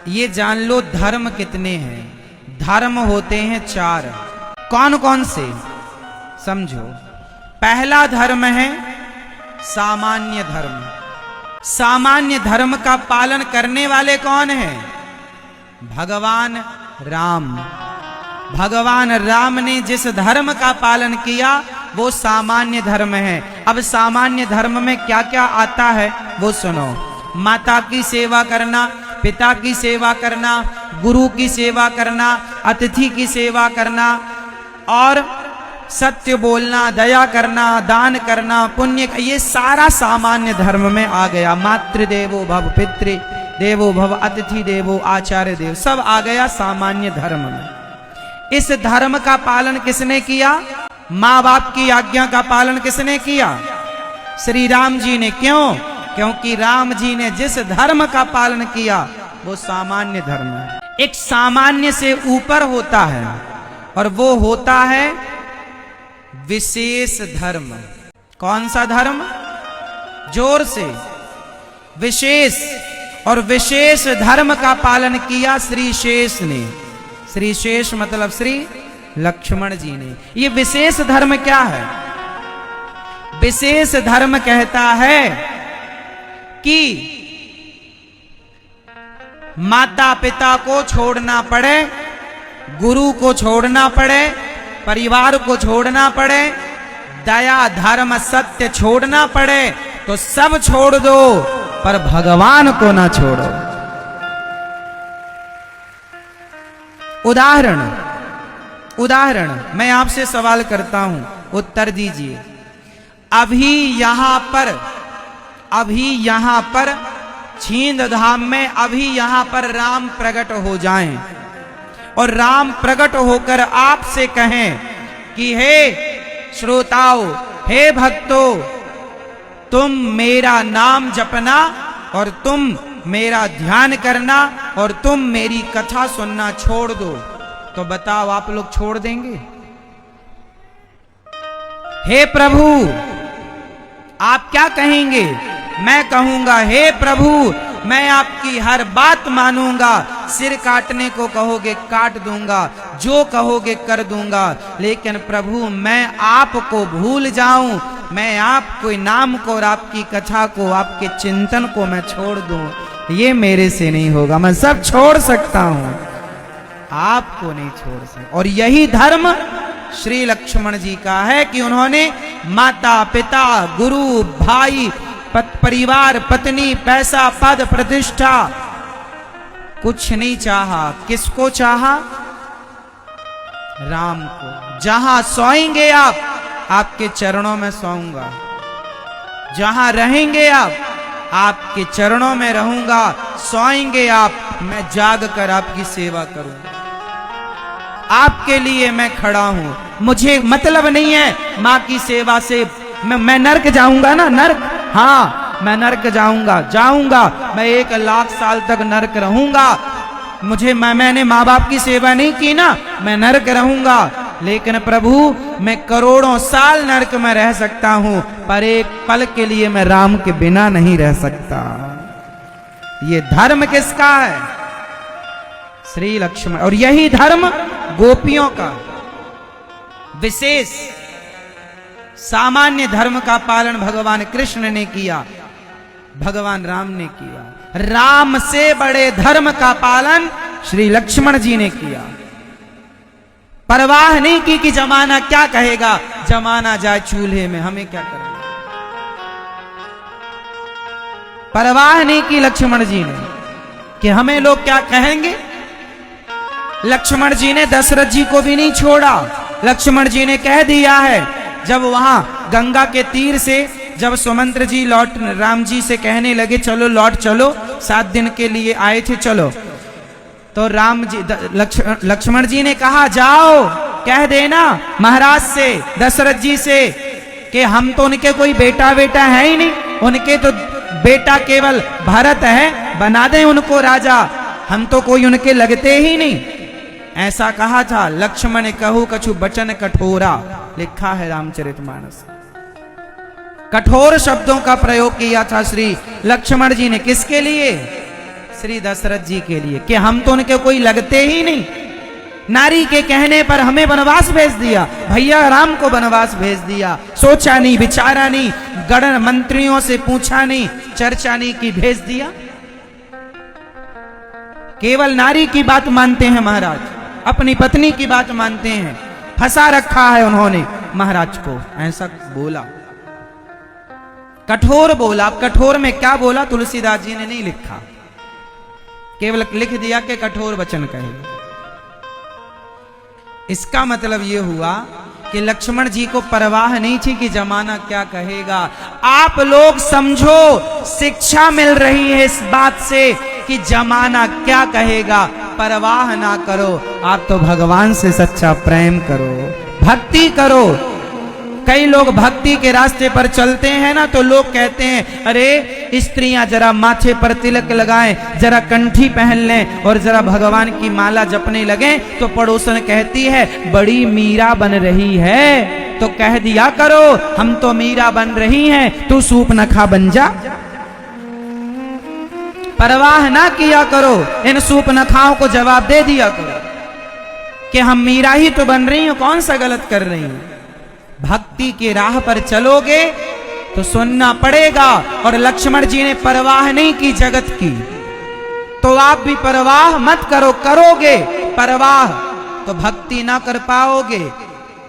ये जान लो धर्म कितने हैं। धर्म होते हैं 4। कौन कौन से समझो। पहला धर्म है सामान्य धर्म। सामान्य धर्म का पालन करने वाले कौन हैं? भगवान राम। भगवान राम ने जिस धर्म का पालन किया वो सामान्य धर्म है। अब सामान्य धर्म में क्या क्या आता है वो सुनो। माता की सेवा करना, पिता की सेवा करना, गुरु की सेवा करना, अतिथि की सेवा करना और सत्य बोलना, दया करना, दान करना, पुण्य, ये सारा सामान्य धर्म में आ गया। मातृदेवो भव, पितृ देवो भव, अतिथि देवो आचार्य देव, सब आ गया सामान्य धर्म में। इस धर्म का पालन किसने किया? माँ बाप की आज्ञा का पालन किसने किया? श्री राम जी ने। क्यों? क्योंकि राम जी ने जिस धर्म का पालन किया वो सामान्य धर्म है। एक सामान्य से ऊपर होता है और वो होता है विशेष धर्म। कौन सा धर्म? जोर से। विशेष। और विशेष धर्म का पालन किया श्री शेष ने। श्री शेष मतलब श्री लक्ष्मण जी ने। ये विशेष धर्म क्या है? विशेष धर्म कहता है कि माता पिता को छोड़ना पड़े, गुरु को छोड़ना पड़े, परिवार को छोड़ना पड़े, दया धर्म सत्य छोड़ना पड़े तो सब छोड़ दो, पर भगवान को ना छोड़ो। उदाहरण मैं आपसे सवाल करता हूं, उत्तर दीजिए। अभी यहां पर छींद धाम में अभी यहां पर राम प्रकट हो जाएं और राम प्रकट होकर आपसे कहें कि हे श्रोताओ, हे भक्तों, तुम मेरा नाम जपना और तुम मेरा ध्यान करना और तुम मेरी कथा सुनना छोड़ दो, तो बताओ आप लोग छोड़ देंगे? हे प्रभु, आप क्या कहेंगे? मैं कहूंगा, हे प्रभु, मैं आपकी हर बात मानूंगा, सिर काटने को कहोगे काट दूंगा, जो कहोगे कर दूंगा, लेकिन प्रभु मैं आपको भूल जाऊं, मैं आपके नाम को और आपकी कथा को, आपके चिंतन को मैं छोड़ दूं, ये मेरे से नहीं होगा। मैं सब छोड़ सकता हूं, आपको नहीं छोड़ सकता। और यही धर्म श्री लक्ष्मण जी का है कि उन्होंने माता पिता, गुरु, भाई, परिवार, पत्नी, पैसा, पद, प्रतिष्ठा कुछ नहीं चाहा। किसको चाहा? राम को। जहां सोएंगे आप, आपके चरणों में सोऊंगा। जहां रहेंगे आप, आपके चरणों में रहूंगा। सोएंगे आप, मैं जाग कर आपकी सेवा करूंगा। आपके लिए मैं खड़ा हूं। मुझे मतलब नहीं है मां की सेवा से मैं नरक जाऊंगा ना, नरक। हाँ, मैं नरक जाऊंगा। मैं 1 लाख साल तक नरक रहूंगा। मैंने माँ बाप की सेवा नहीं की ना, मैं नरक रहूंगा। लेकिन प्रभु मैं करोड़ों साल नरक में रह सकता हूं, पर एक पल के लिए मैं राम के बिना नहीं रह सकता। ये धर्म किसका है? श्री लक्ष्मण। और यही धर्म गोपियों का। विशेष सामान्य धर्म का पालन भगवान कृष्ण ने किया, भगवान राम ने किया। राम से बड़े धर्म का पालन श्री लक्ष्मण जी ने किया। परवाह नहीं की कि जमाना क्या कहेगा, जमाना जाए चूल्हे में, हमें क्या करना। परवाह नहीं की लक्ष्मण जी ने कि हमें लोग क्या कहेंगे। लक्ष्मण जी ने दशरथ जी को भी नहीं छोड़ा। लक्ष्मण जी ने कह दिया है, जब वहां गंगा के तीर से जब सुमंत्र जी राम जी से कहने लगे चलो लौट चलो, 7 दिन के लिए आए थे चलो, तो लक्ष्मण जी ने कहा जाओ कह देना महाराज से, दशरथ जी से कि हम तो उनके कोई बेटा है ही नहीं, उनके तो बेटा केवल भरत है, बना दें उनको राजा, हम तो कोई उनके लगते ही नहीं। ऐसा कहा था। लक्ष्मण कहू कछु बचन कठोरा, लिखा है रामचरितमानस। कठोर शब्दों का प्रयोग किया था श्री लक्ष्मण जी ने। किसके लिए? श्री दशरथ जी के लिए कि हम तो उनके कोई लगते ही नहीं। नारी के कहने पर हमें वनवास भेज दिया, भैया राम को वनवास भेज दिया, सोचा नहीं विचारा नहीं, गण मंत्रियों से पूछा नहीं, चर्चा नहीं की, भेज दिया। केवल नारी की बात मानते हैं महाराज, अपनी पत्नी की बात मानते हैं। फंसा रखा है उन्होंने महाराज को, ऐसा बोला, कठोर बोला। अब कठोर में क्या बोला तुलसीदास जी ने नहीं लिखा, केवल लिख दिया कि कठोर वचन कहे। इसका मतलब यह हुआ कि लक्ष्मण जी को परवाह नहीं थी कि जमाना क्या कहेगा। आप लोग समझो, शिक्षा मिल रही है इस बात से कि जमाना क्या कहेगा, परवाह ना करो। आप तो भगवान से सच्चा प्रेम करो, भक्ति करो। कई लोग भक्ति के रास्ते पर चलते हैं ना, तो लोग कहते हैं अरे स्त्रियां जरा माथे पर तिलक लगाएं, जरा कंठी पहन लें और जरा भगवान की माला जपने लगें, तो पड़ोसन कहती है बड़ी मीरा बन रही है। तो कह दिया करो हम तो मीरा बन रही हैं, तू सूपनखा बन जा। परवाह ना किया करो, इन सूपनखाओं को जवाब दे दिया करो कि हम मीरा ही तो बन रही हूं, कौन सा गलत कर रही हूं। भक्ति की राह पर चलोगे तो सुनना पड़ेगा। और लक्ष्मण जी ने परवाह नहीं की जगत की, तो आप भी परवाह मत करो। करोगे परवाह तो भक्ति ना कर पाओगे।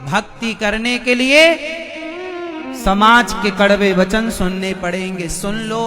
भक्ति करने के लिए समाज के कड़वे वचन सुनने पड़ेंगे, सुन लो।